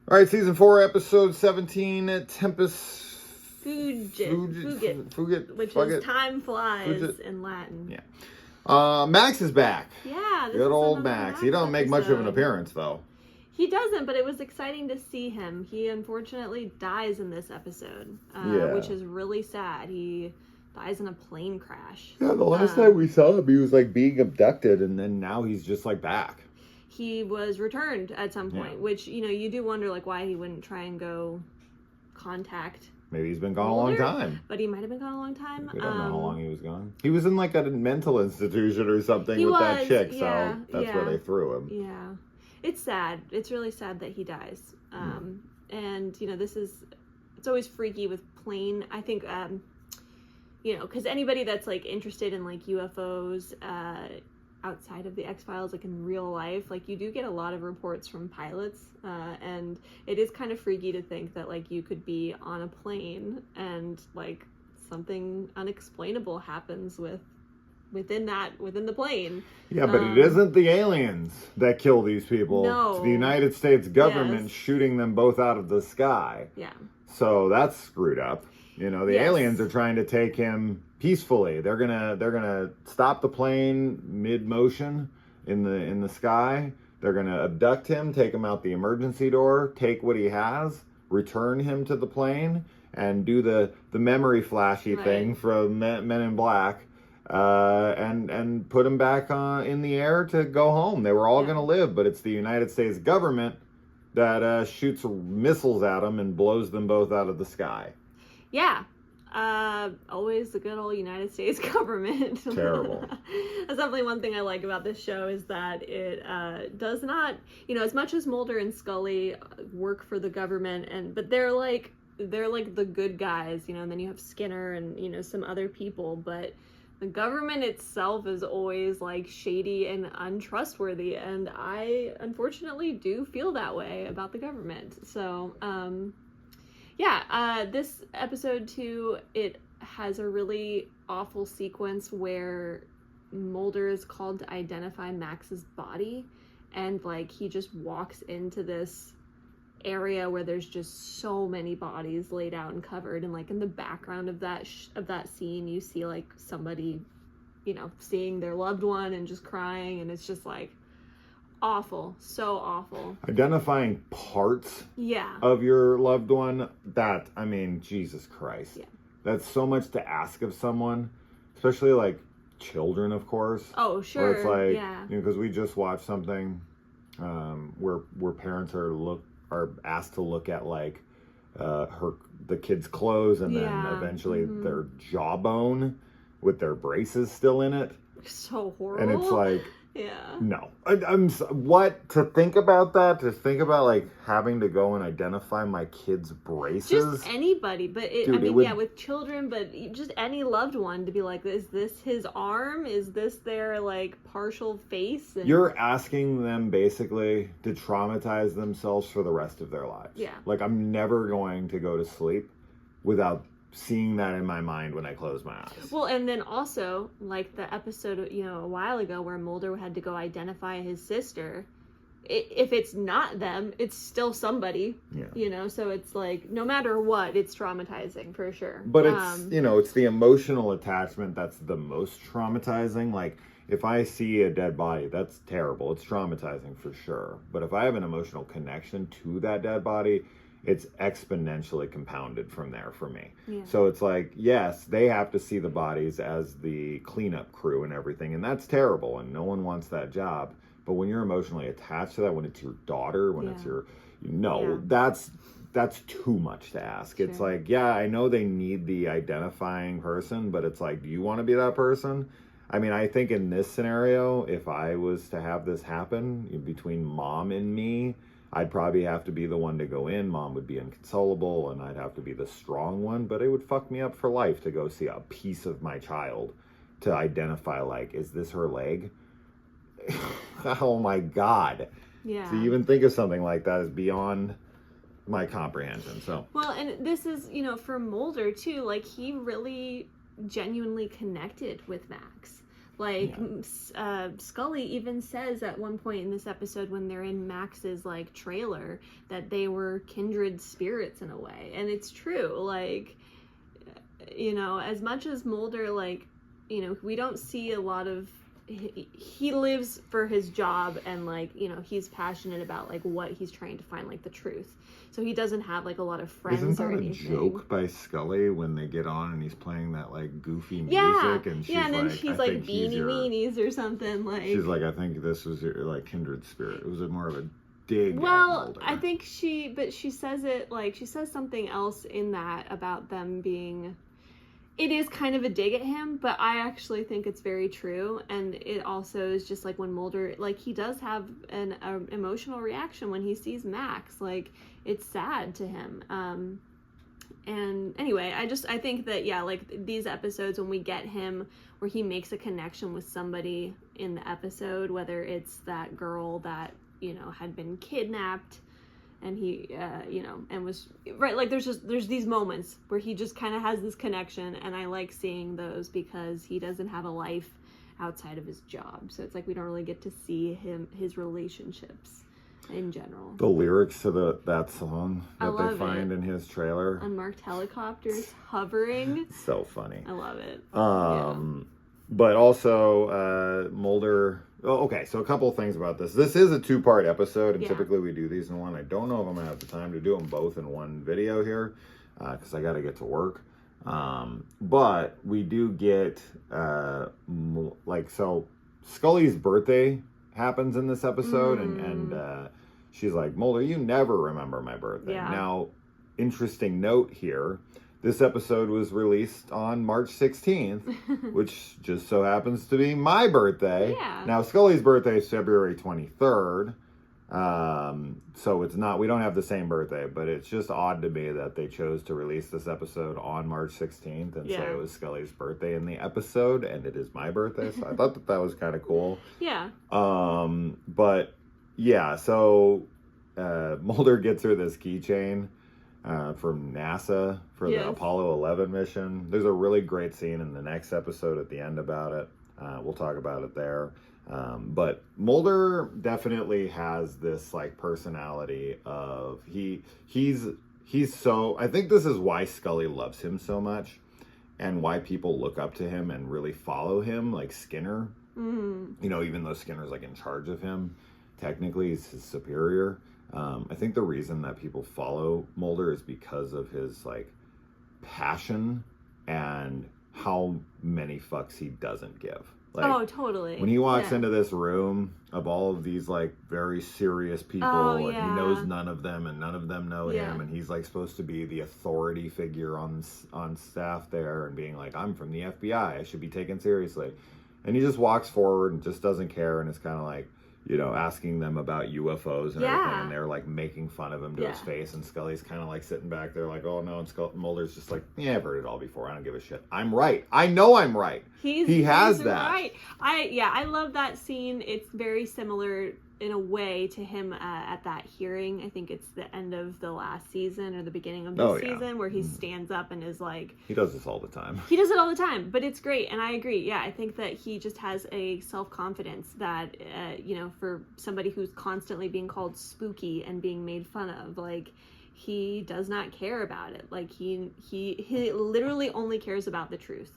All right, season 4, episode 17, Tempus. Fugit, which is time flies in Latin. Yeah. Max is back. Yeah. Good old Max. He don't make much of an appearance, though. He doesn't, but it was exciting to see him. He unfortunately dies in this episode, which is really sad. He dies in a plane crash. Yeah, the last time we saw him, he was like being abducted, and then now he's just like back. He was returned at some point, which, you do wonder like why he wouldn't try and go contact. Maybe he's been gone a long time. But he might have been gone a long time. We don't know how long he was gone. He was in like a mental institution or something that chick, so that's where they threw him. Yeah. It's sad. It's really sad that he dies. And, it's always freaky with plane. I think, because anybody that's like interested in like UFOs, outside of the X-Files, like in real life, like you do get a lot of reports from pilots, and it is kind of freaky to think that like you could be on a plane and like something unexplainable happens within the plane. Yeah, but it isn't the aliens that kill these people. No. It's the United States government shooting them both out of the sky. Yeah. So that's screwed up. The aliens are trying to take him peacefully. They're gonna stop the plane mid-motion in the sky. They're gonna abduct him, take him out the emergency door, take what he has, return him to the plane, and do the memory flashy thing from Men in Black, and put him back in the air to go home. They were all gonna live, but it's the United States government that shoots missiles at them and blows them both out of the sky. Yeah. Always the good old United States government. Terrible. That's definitely one thing I like about this show is that it does not, as much as Mulder and Scully work for the government, but they're like the good guys, and then you have Skinner and, some other people, but the government itself is always like shady and untrustworthy, and I unfortunately do feel that way about the government. So, this episode too, it has a really awful sequence where Mulder is called to identify Max's body, and like he just walks into this area where there's just so many bodies laid out and covered, and like in the background of that scene you see like somebody, seeing their loved one and just crying, and it's just like awful, so awful. Identifying parts of your loved one, Jesus Christ. Yeah. That's so much to ask of someone, especially like children, of course. Oh, sure. Where it's like, because we just watched something where parents are asked to look at like the kid's clothes and then eventually their jawbone with their braces still in it. So horrible. And it's like, no. What to think about that? To think about like having to go and identify my kid's braces? Just anybody, but with children, but just any loved one to be like, is this his arm? Is this their like partial face? And you're asking them basically to traumatize themselves for the rest of their lives. Yeah. Like I'm never going to go to sleep without seeing that in my mind when I close my eyes. Well, and then also, like the episode, a while ago where Mulder had to go identify his sister, if it's not them, it's still somebody, so it's like, no matter what, it's traumatizing for sure. But it's, it's the emotional attachment that's the most traumatizing. Like, if I see a dead body, that's terrible. It's traumatizing for sure. But if I have an emotional connection to that dead body, it's exponentially compounded from there for me. Yeah. So it's like, yes, they have to see the bodies as the cleanup crew and everything, and that's terrible, and no one wants that job. But when you're emotionally attached to that, when it's your daughter, when it's your, that's too much to ask. Sure. It's like, I know they need the identifying person, but it's like, do you want to be that person? I mean, I think in this scenario, if I was to have this happen between mom and me, I'd probably have to be the one to go in. Mom would be inconsolable, and I'd have to be the strong one. But it would fuck me up for life to go see a piece of my child to identify, like, is this her leg? Oh, my God. Yeah. To even think of something like that is beyond my comprehension. So. Well, and this is, for Mulder, too. Like, he really genuinely connected with Max. Like, Scully even says at one point in this episode when they're in Max's, like, trailer that they were kindred spirits in a way. And it's true. Like, you know, as much as Mulder, like, you know, we don't see a lot of... He lives for his job and, like, you know, he's passionate about, like, what he's trying to find, like, the truth. So he doesn't have, like, a lot of friends or anything. Isn't that a joke by Scully when they get on and he's playing that, like, goofy music? And she's and then like, she's like, Beanie Weenies or something, like... She's like, I think this was your, like, kindred spirit. It was more of a dig Well, at Mulder. I think she says it, like, she says something else in that about them being... It is kind of a dig at him, but I actually think it's very true. And it also is just like when Mulder, like, he does have an emotional reaction when he sees Max. Like, it's sad to him. And anyway, I think that, yeah, like, these episodes when we get him where he makes a connection with somebody in the episode, whether it's that girl that, you know, had been kidnapped and he, you know, and was, right, like, there's these moments where he just kind of has this connection, and I like seeing those because he doesn't have a life outside of his job. So it's like we don't really get to see his relationships in general. The lyrics to that song that they find it. in his trailer. Unmarked helicopters hovering. So funny. I love it. But also, Mulder... Oh, okay, so a couple of things about this. This is a 2-part episode, and typically we do these in one. I don't know if I'm going to have the time to do them both in one video here, because I got to get to work. But we do get, like, so Scully's birthday happens in this episode, and she's like, Mulder, you never remember my birthday. Yeah. Now, interesting note here. This episode was released on March 16th, which just so happens to be my birthday. Yeah. Now, Scully's birthday is February 23rd. So it's not, we don't have the same birthday, but it's just odd to me that they chose to release this episode on March 16th and say it was Scully's birthday in the episode, and it is my birthday. So I thought that was kind of cool. Yeah. But yeah, so Mulder gets her this keychain from NASA for the Apollo 11 mission. There's a really great scene in the next episode at the end about it. We'll talk about it there. But Mulder definitely has this, like, personality of he's so, I think this is why Scully loves him so much and why people look up to him and really follow him, like Skinner. You know, even though Skinner's, like, in charge of him, technically he's his superior. I think the reason that people follow Mulder is because of his, like, passion and how many fucks he doesn't give. Like, oh, totally. When he walks into this room of all of these, like, very serious people, and he knows none of them, and none of them know him, and he's, like, supposed to be the authority figure on staff there, and being like, I'm from the FBI, I should be taken seriously. And he just walks forward and just doesn't care, and it's kind of like, you know, asking them about UFOs and everything, and they're, like, making fun of him to his face, and Scully's kind of, like, sitting back there like, oh, no, and Mulder's just like, yeah, I've heard it all before, I don't give a shit. I'm right. I know I'm right. He has that. Right. I love that scene. It's very similar in a way to him at that hearing. I think it's the end of the last season or the beginning of this season where he stands up and is like... He does this all the time. He does it all the time, but it's great, and I agree. Yeah, I think that he just has a self-confidence that, you know, for somebody who's constantly being called spooky and being made fun of, like, he does not care about it. Like, he literally only cares about the truth.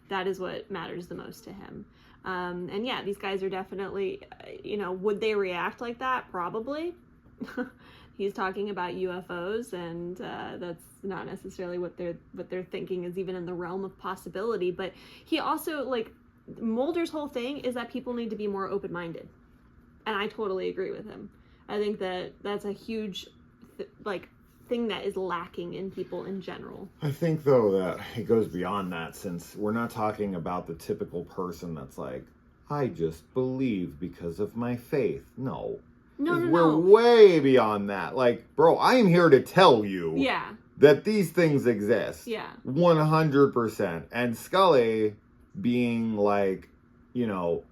That is what matters the most to him. And yeah, these guys are definitely, you know, would they react like that? Probably. He's talking about UFOs, and that's not necessarily what they're thinking is even in the realm of possibility. But he also, like, Mulder's whole thing is that people need to be more open-minded, and I totally agree with him. I think that that's a huge, thing that is lacking in people in general. I think, though, that it goes beyond that, since we're not talking about the typical person that's like, I just believe because of my faith. No. We're way beyond that. Like, bro, I am here to tell you that these things exist. 100%. And Scully being, like, you know,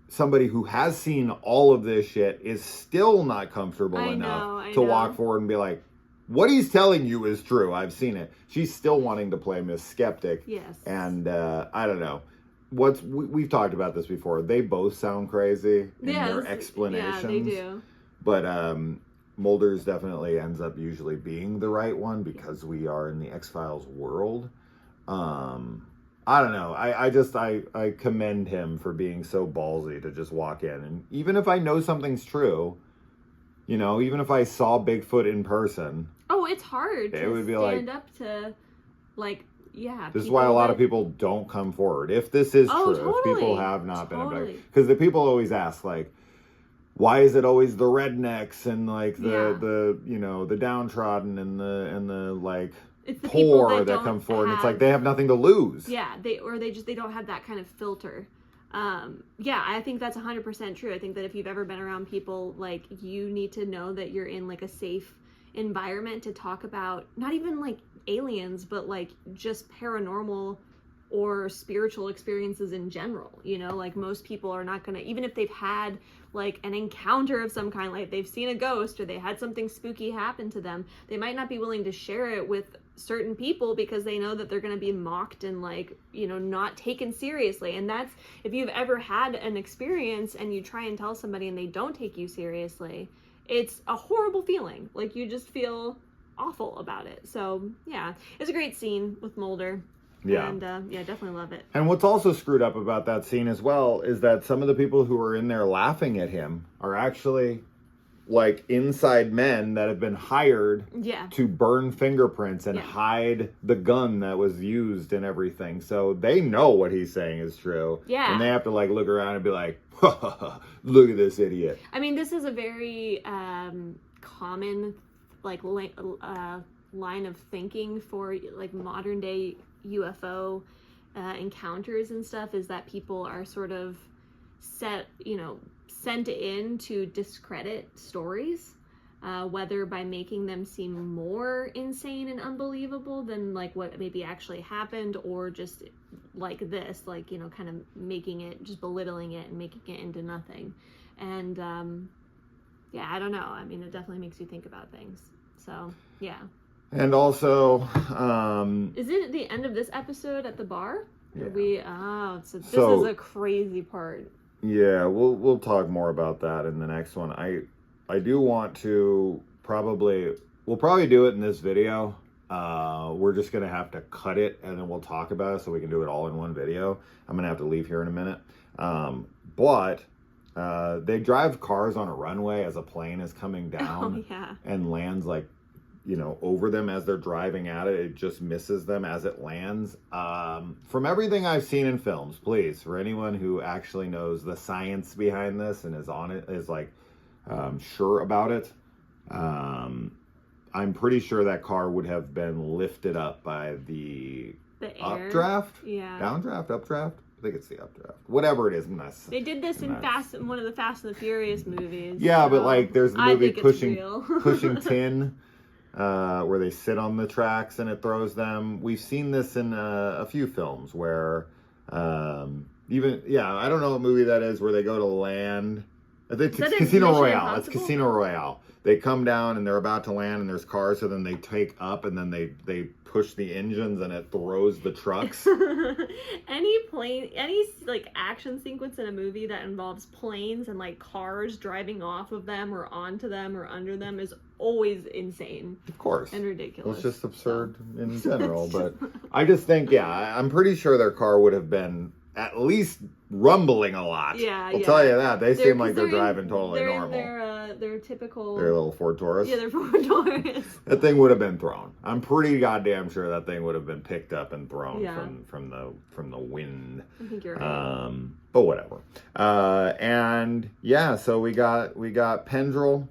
somebody who has seen all of this shit is still not comfortable enough to walk forward and be like, what he's telling you is true. I've seen it. She's still wanting to play Miss Skeptic. Yes. And I don't know. we've talked about this before. They both sound crazy in their explanations. Yeah, they do. But Mulder's definitely ends up usually being the right one because we are in the X-Files world. I don't know. I commend him for being so ballsy to just walk in. And even if I know something's true, you know, even if I saw Bigfoot in person. Oh, it's hard it to would be stand up to, like, yeah. This is why a lot of people don't come forward. If this is true, totally. if people have not been abducted. Because the people always ask, like, why is it always the rednecks and, like, the you know, the downtrodden and the like... It's the poor that come forward, and it's like they have nothing to lose. Yeah, they don't have that kind of filter. Yeah, I think that's 100% true. I think that if you've ever been around people, like, you need to know that you're in, like, a safe environment to talk about not even, like, aliens, but, like, just paranormal or spiritual experiences in general. You know, like, most people are not gonna, even if they've had, like, an encounter of some kind, like they've seen a ghost or they had something spooky happen to them, they might not be willing to share it with certain people because they know that they're going to be mocked and, like, you know, not taken seriously. And that's, if you've ever had an experience and you try and tell somebody and they don't take you seriously, it's a horrible feeling. Like, you just feel awful about it. So yeah, it's a great scene with Mulder. Yeah. And yeah, definitely love it. And what's also screwed up about that scene as well is that some of the people who are in there laughing at him are actually, like, inside men that have been hired to burn fingerprints and hide the gun that was used and everything. So they know what he's saying is true. Yeah. And they have to, like, look around and be like, ha, ha, ha, look at this idiot. I mean, this is a very common, like, line of thinking for, like, modern day UFO encounters and stuff, is that people are sort of sent in to discredit stories, whether by making them seem more insane and unbelievable than, like, what maybe actually happened, or just like this, like, you know, kind of making it, just belittling it and making it into nothing. And yeah, I don't know. I mean, it definitely makes you think about things. So yeah. And also, is it at the end of this episode at the bar? Yeah. So this is a crazy part. Yeah, we'll talk more about that in the next one. I do want to we'll probably do it in this video. We're just gonna have to cut it and then we'll talk about it so we can do it all in one video. I'm gonna have to leave here in a minute. But they drive cars on a runway as a plane is coming down and lands, like, you know, over them as they're driving at it. It just misses them as it lands. From everything I've seen in films, please, for anyone who actually knows the science behind this and is on it, is, like, sure about it, I'm pretty sure that car would have been lifted up by the updraft? Yeah. Downdraft? Updraft? I think it's the updraft. Whatever it is. They did this in one of the Fast and the Furious movies. Yeah, but, like, there's the movie Pushing Tin, where they sit on the tracks and it throws them. We've seen this in a few films where I don't know what movie that is, where they go to land. I think it's Casino Royale. It's Casino Royale. They come down and they're about to land and there's cars, so then they take up and then they push the engines and it throws the trucks. any like action sequence in a movie that involves planes and, like, cars driving off of them or onto them or under them is always insane. Of course. And ridiculous. It's just absurd in general. But I just think, I'm pretty sure their car would have been at least rumbling a lot. Yeah, I'll tell you that. They seem like they're driving totally normal. They're typical. Their little Ford Taurus. Yeah, they're Ford Taurus. That thing would have been thrown. I'm pretty goddamn sure that thing would have been picked up and thrown from the wind. I think you're right. But whatever. And yeah, so we got Pendrell,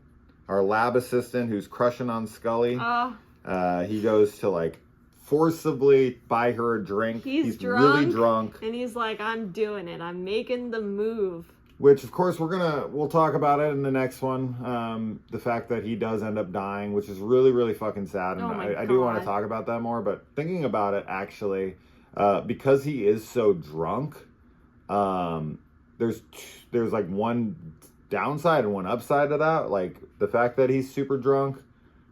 our lab assistant, who's crushing on Scully. He goes to, like, forcibly buy her a drink. He's drunk, really drunk. And he's like, I'm doing it. I'm making the move. Which, of course, we'll talk about it in the next one. The fact that he does end up dying, which is really, really fucking sad. And I do want to talk about that more. But thinking about it, actually, because he is so drunk, there's like one downside and one upside to that. Like, the fact that he's super drunk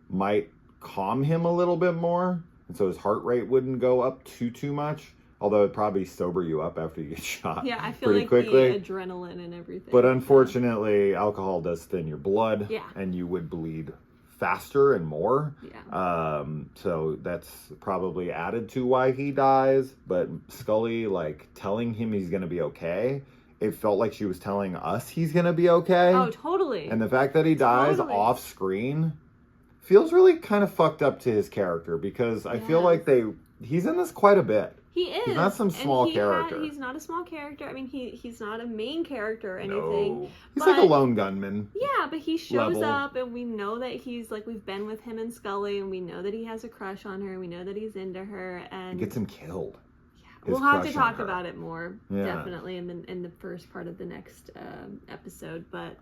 might calm him a little bit more. And so his heart rate wouldn't go up too much. Although it'd probably sober you up after you get shot. Yeah, I feel pretty like quickly. the adrenaline and everything. But unfortunately, alcohol does thin your blood. Yeah. And you would bleed faster and more. Yeah. So that's probably added to why he dies. But Scully, like, telling him he's going to be okay, it felt like she was telling us he's going to be okay. Oh, totally. And the fact that he dies off screen feels really kind of fucked up to his character, because I feel like he's in this quite a bit. He is. He's not some small character. He's not a small character. I mean, he's not a main character or anything. No. He's like a lone gunman. Yeah, but he shows up, and we know that he's like, we've been with him and Scully, and we know that he has a crush on her. We know that he's into her, and It gets him killed. Yeah, we'll have to talk about it more, definitely, in the first part of the next episode. But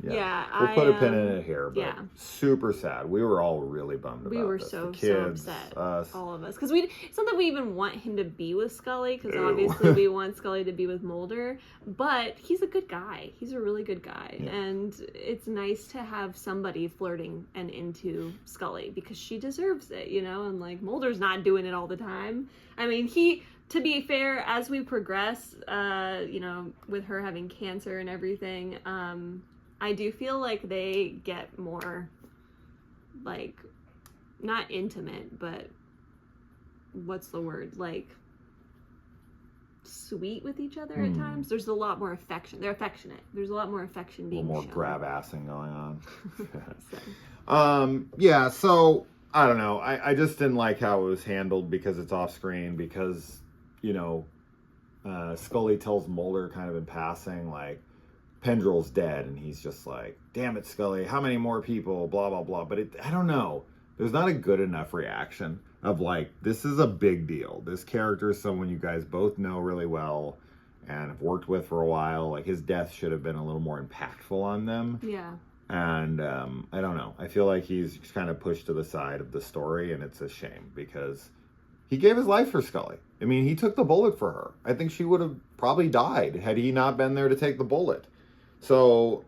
yeah, we'll put a pin in it here. But super sad. We were all really bummed about this. We were so upset, all of us, because it's not that we even want him to be with Scully, because obviously we want Scully to be with Mulder, but he's a good guy. He's a really good guy, and it's nice to have somebody flirting and into Scully, because she deserves it, you know. And like, Mulder's not doing it all the time. I mean, to be fair, as we progress, you know, with her having cancer and everything, I do feel like they get more, like, not intimate, but what's the word? Like, sweet with each other at times. There's a lot more affection. They're affectionate. There's a lot more affection being shown. A little more grab-assing going on. So. So, I don't know. I just didn't like how it was handled, because it's off-screen, because, you know, Scully tells Mulder kind of in passing, like, Pendrell's dead, and he's just like, damn it, Scully, how many more people, blah, blah, blah. But I don't know. There's not a good enough reaction of like, this is a big deal. This character is someone you guys both know really well and have worked with for a while. Like, his death should have been a little more impactful on them. Yeah. And I don't know. I feel like he's kind of pushed to the side of the story, and it's a shame, because he gave his life for Scully. I mean, he took the bullet for her. I think she would have probably died had he not been there to take the bullet. So,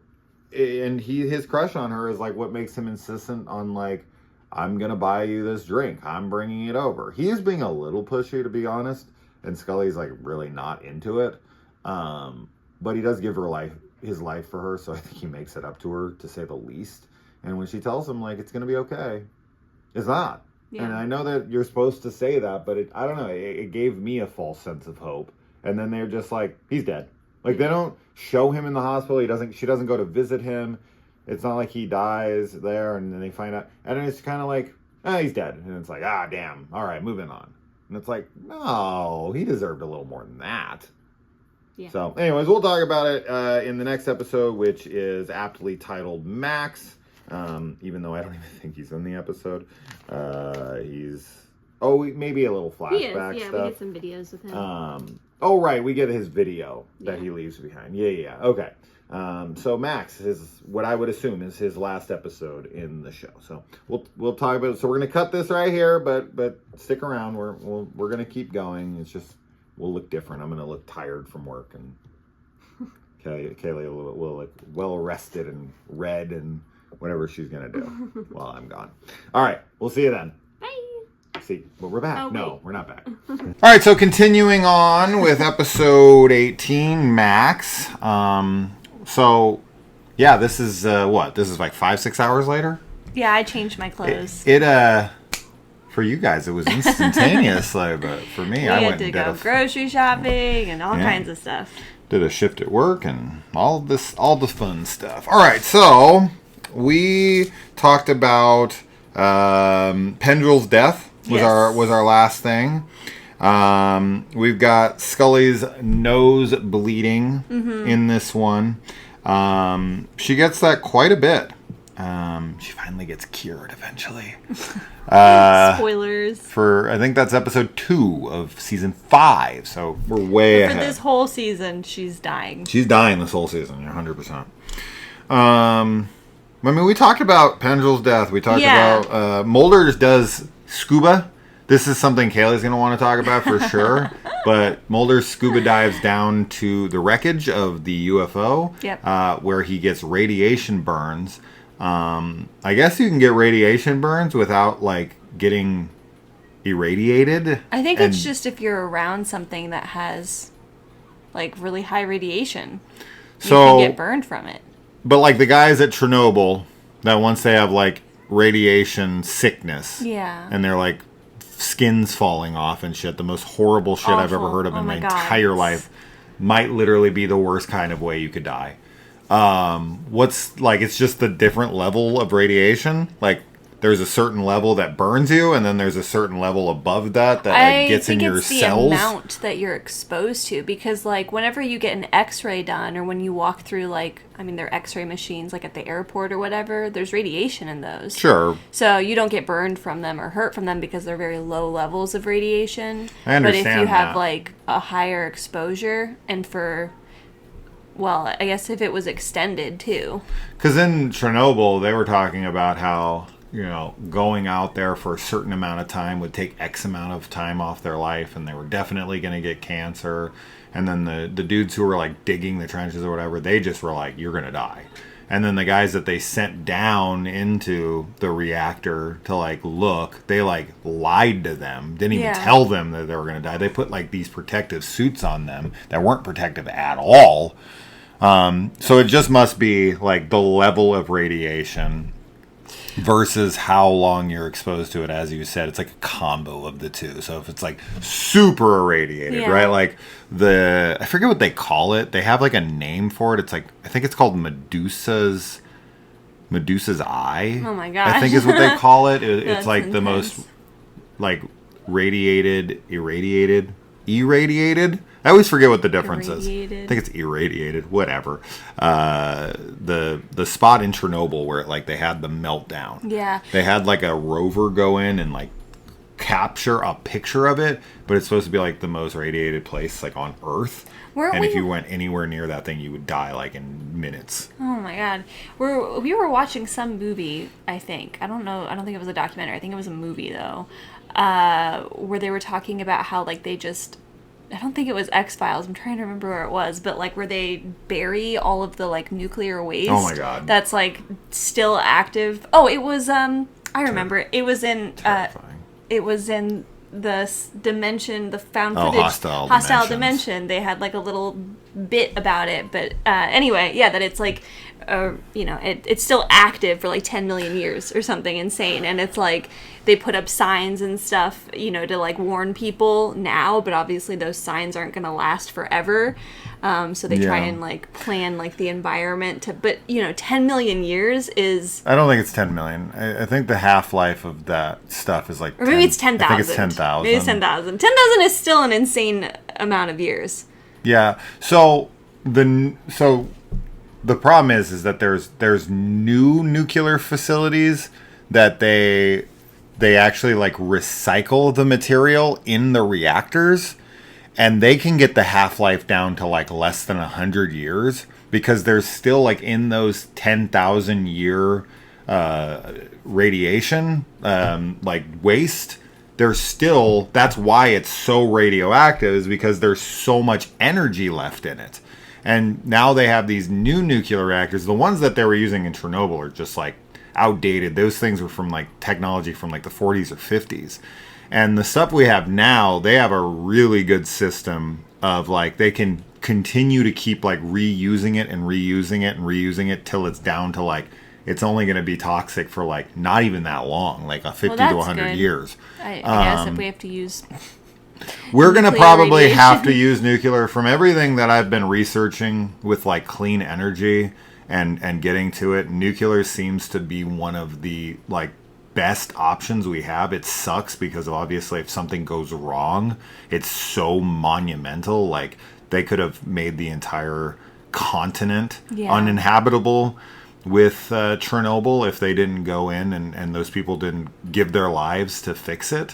and his crush on her is like what makes him insistent on, like, I'm going to buy you this drink. I'm bringing it over. He is being a little pushy, to be honest. And Scully's like really not into it. But he does give her his life for her. So I think he makes it up to her, to say the least. And when she tells him, like, it's going to be okay, it's not. Yeah. And I know that you're supposed to say that, but I don't know. It gave me a false sense of hope. And then they're just like, he's dead. Like, they don't show him in the hospital. She doesn't go to visit him. It's not like he dies there, and then they find out. And then it's kind of like, he's dead. And it's like, damn. All right, moving on. And it's like, no, he deserved a little more than that. Yeah. So, anyways, we'll talk about it in the next episode, which is aptly titled Max. Even though I don't even think he's in the episode. Maybe a little flashback stuff. Yeah, we get some videos with him. Oh, right. We get his video that he leaves behind. Yeah. Okay. So Max is what I would assume is his last episode in the show. So we'll talk about it. So we're gonna cut this right here, but stick around. We're gonna keep going. It's just we'll look different. I'm gonna look tired from work, and Kaylee will look well rested and red and whatever she's gonna do while I'm gone. All right. We'll see you then. See, but we're back. Oh, no, we're not back. All right, so continuing on with episode 18, Max. So, yeah, this is what? This is like 5-6 hours later? Yeah, I changed my clothes. For you guys, it was instantaneous, but for me, I went and did go grocery shopping and all kinds of stuff. Did a shift at work and all the fun stuff. All right, so we talked about Pendrell's death. Was our last thing. We've got Scully's nose bleeding in this one. She gets that quite a bit. She finally gets cured eventually. Spoilers. I think that's episode 2 of season 5. So we're way ahead. For this whole season, she's dying. She's dying this whole season, 100%. I mean, we talked about Pendrell's death. We talked about Mulder does scuba. This is something Kaylee's going to want to talk about for sure. But Mulder scuba dives down to the wreckage of the UFO, where he gets radiation burns. I guess you can get radiation burns without like getting irradiated. I think it's just if you're around something that has like really high radiation, you can get burned from it. But like the guys at Chernobyl, that once they have like radiation sickness, and they're like skin's falling off and shit, the most horrible shit I've ever heard of in my entire life, might literally be the worst kind of way you could die. What's like, it's just the different level of radiation. Like there's a certain level that burns you, and then there's a certain level above that like gets in your cells. I think it's the amount that you're exposed to, because like whenever you get an X-ray done, or when you walk through like, I mean, they're X-ray machines like at the airport or whatever, there's radiation in those. Sure. So you don't get burned from them or hurt from them because they're very low levels of radiation. I understand. But if you have like a higher exposure, and well, I guess if it was extended too. Because in Chernobyl, they were talking about how, you know, going out there for a certain amount of time would take X amount of time off their life, and they were definitely going to get cancer. And then the dudes who were like digging the trenches or whatever, they just were like, you're going to die. And then the guys that they sent down into the reactor to like look, they like lied to them, didn't even tell them that they were going to die. They put like these protective suits on them that weren't protective at all. So it just must be like the level of radiation versus how long you're exposed to it. As you said, it's like a combo of the two. So if it's like super irradiated, right? Like I forget what they call it. They have like a name for it. It's like, I think it's called Medusa's eye. Oh my gosh. I think is what they call it. It's like intense. the most like irradiated. I always forget what the difference is. I think it's irradiated, whatever. The spot in Chernobyl where like they had the meltdown. Yeah. They had like a rover go in and like capture a picture of it, but it's supposed to be like the most radiated place like on Earth. If you went anywhere near that thing, you would die like in minutes. Oh my god. We were watching some movie, I think. I don't know. I don't think it was a documentary. I think it was a movie though. Where they were talking about how like they just, I don't think it was X-Files, I'm trying to remember where it was, but like where they bury all of the like nuclear waste. Oh my god. That's like still active. Oh, it was I remember. It was in the dimension, the found footage, Hostile Dimension. They had like a little bit about it, but anyway, yeah, that it's like you know, it's still active for like 10 million years or something insane, and it's like they put up signs and stuff, you know, to like warn people now, but obviously those signs aren't going to last forever. So they try and like plan like the environment but you know, 10 million years is... I don't think it's 10 million. I think the half-life of that stuff is like... Or maybe it's 10,000. I think it's 10,000. Maybe it's 10,000. 10,000 is still an insane amount of years. Yeah. So the problem is that there's new nuclear facilities that they actually like recycle the material in the reactors, and they can get the half-life down to like less than 100 years because there's still like in those 10,000 year radiation like waste. There's still, that's why it's so radioactive, is because there's so much energy left in it. And now they have these new nuclear reactors. The ones that they were using in Chernobyl are just like outdated. Those things were from like technology from like the 40s or 50s. And the stuff we have now, they have a really good system of like, they can continue to keep like reusing it and reusing it and reusing it till it's down to like, it's only going to be toxic for like not even that long, like a 50 to 100 years. I guess if we have to use... We're going to probably have to use nuclear. From everything that I've been researching with like clean energy and getting to it, nuclear seems to be one of the like best options we have. It sucks because obviously if something goes wrong, it's so monumental. Like they could have made the entire continent uninhabitable with Chernobyl if they didn't go in and those people didn't give their lives to fix it.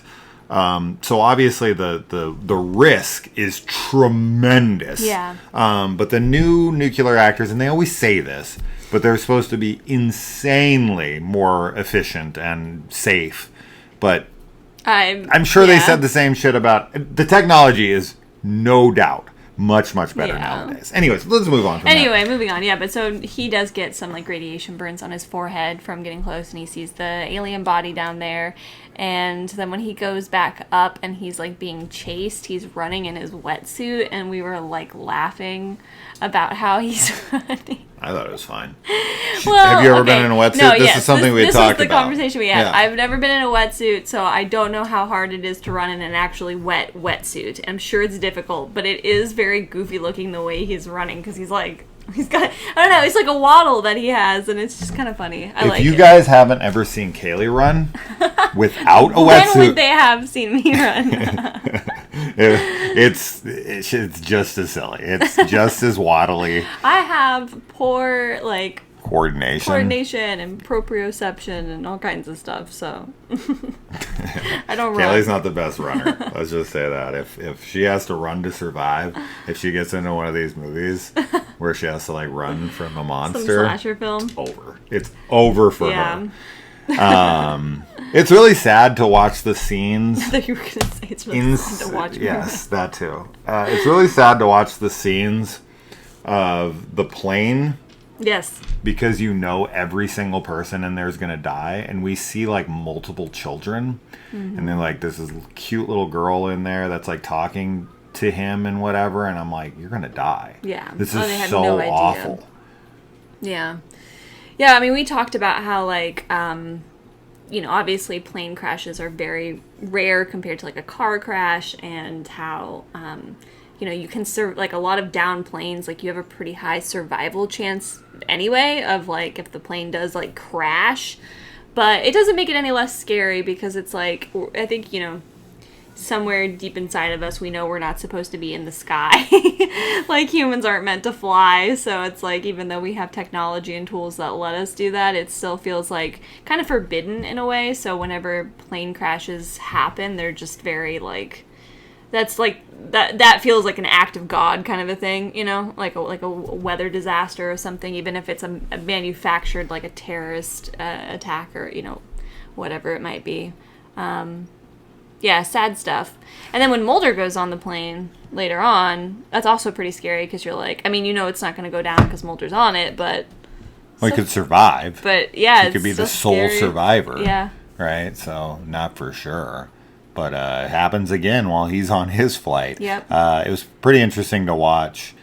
So obviously the risk is tremendous. Yeah. But the new nuclear reactors, and they always say this, but they're supposed to be insanely more efficient and safe. But I'm sure they said the same shit about the technology is no doubt Much better nowadays. Anyways, let's move on from that. Moving on. Yeah, but so he does get some like radiation burns on his forehead from getting close, and he sees the alien body down there. And then when he goes back up and he's like being chased, he's running in his wetsuit, and we were like laughing about how he's running. I thought it was fine. Have you ever been in a wetsuit? No, this is something we had talked about. This is the conversation we had. Yeah. I've never been in a wetsuit, so I don't know how hard it is to run in an actually wet wetsuit. I'm sure it's difficult, but it is very goofy looking the way he's running, because he's got, I don't know, it's like a waddle that he has, and it's just kind of funny. If you guys haven't ever seen Kaylee run without a wetsuit, when would they have seen me run? it's just as silly. It's just as waddly. I have poor coordination and proprioception and all kinds of stuff, so I don't run. Kaylee's not the best runner. Let's just say that. If she has to run to survive, if she gets into one of these movies where she has to like run from a monster, some slasher film, it's over. It's over for her. It's really sad to watch the scenes. I thought you were going to say it's really sad to watch. Yes, that too. It's really sad to watch the scenes of the plane. Yes. Because you know every single person in there is going to die. And we see like multiple children. Mm-hmm. And then like this cute little girl in there that's like talking to him and whatever. And I'm like, you're going to die. Yeah. This is so awful. Yeah. Yeah, I mean, we talked about how like, obviously plane crashes are very rare compared to like a car crash, and how, you can like a lot of down planes, like you have a pretty high survival chance anyway of like if the plane does like crash, but it doesn't make it any less scary, because it's like, I think, somewhere deep inside of us, we know we're not supposed to be in the sky. Like humans aren't meant to fly, so it's like, even though we have technology and tools that let us do that, it still feels like kind of forbidden in a way. So whenever plane crashes happen, they're just very like, that's like that feels like an act of God kind of a thing, like a weather disaster or something, even if it's a manufactured, like a terrorist attack, or whatever it might be. Yeah, sad stuff. And then when Mulder goes on the plane later on, that's also pretty scary, because you're like, I mean, it's not going to go down because Mulder's on it, but... Well, he could survive. But, yeah, he could be the sole survivor. Yeah. Right? So, not for sure. But it happens again while he's on his flight. Yep. It was pretty interesting to watch,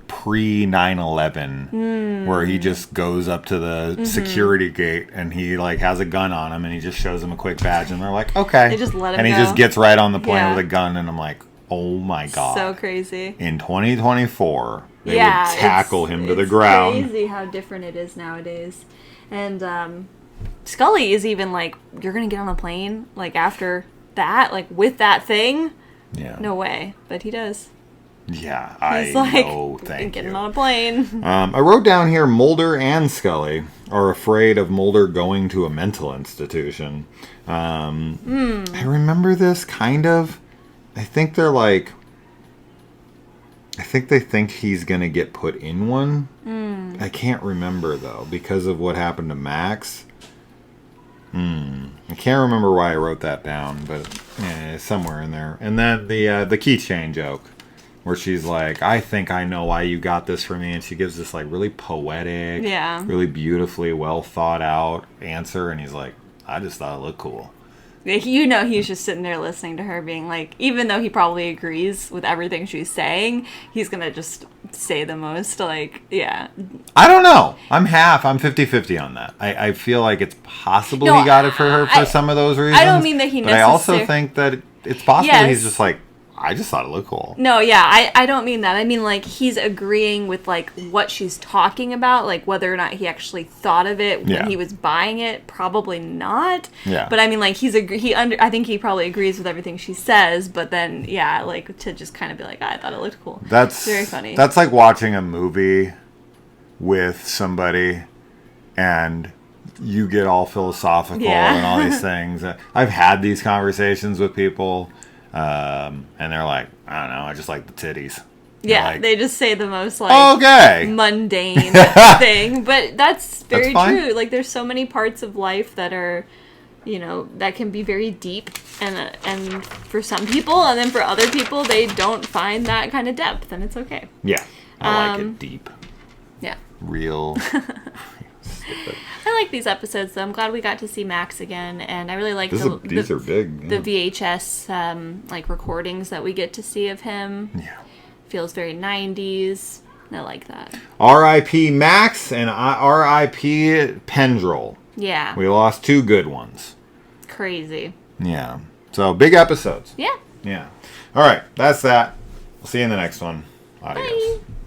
pre 9/11, where he just goes up to the security gate and he like has a gun on him, and he just shows him a quick badge, and they're like, okay. They just let him and he go. just gets right on the plane with a gun, and I'm like, oh my God. So crazy. In 2024, they would tackle him to the ground. It's crazy how different it is nowadays. And Scully is even like, you're going to get on a plane, like, after that, like, with that thing? Yeah. No way. But he does. Yeah, He's like, know, thank getting you. on a plane. I wrote down here, Mulder and Scully are afraid of Mulder going to a mental institution. I remember this, kind of. I think they're like... I think they think he's going to get put in one. I can't remember, though, because of what happened to Max. I can't remember why I wrote that down, but somewhere in there. And then the keychain joke, where she's like, I think I know why you got this for me. And she gives this like really poetic, really beautifully well thought out answer. And he's like, I just thought it looked cool. He's just sitting there listening to her being like, even though he probably agrees with everything she's saying, he's going to just say the most, like, yeah. I don't know. I'm 50-50 on that. I feel like it's possible he got it for her for some of those reasons. I don't mean that he necessarily... But I also think that it's possible he's just like, I just thought it looked cool. No, yeah, I don't mean that. I mean, like, he's agreeing with, like, what she's talking about, like, whether or not he actually thought of it when he was buying it. Probably not. Yeah. But, I mean, like, I think he probably agrees with everything she says, but then, yeah, like, to just kind of be like, I thought it looked cool. That's very funny. That's like watching a movie with somebody and you get all philosophical and all these things. I've had these conversations with people... and they're like, I don't know, I just like the titties. Yeah, like, they just say the most like mundane thing, but that's very true. Like, there's so many parts of life that are you know, that can be very deep and for some people, and then for other people, they don't find that kind of depth, and it's okay. Yeah, I like it deep. Yeah. Real. I like these episodes, though. I'm glad we got to see Max again, and I really like these are big. The VHS like recordings that we get to see of him. Yeah. Feels very 90s. I like that. R.I.P. Max and R.I.P. Pendrell. Yeah. We lost 2 good ones. Crazy. Yeah. So, big episodes. Yeah. Yeah. All right. That's that. We'll see you in the next one. Adios. Bye.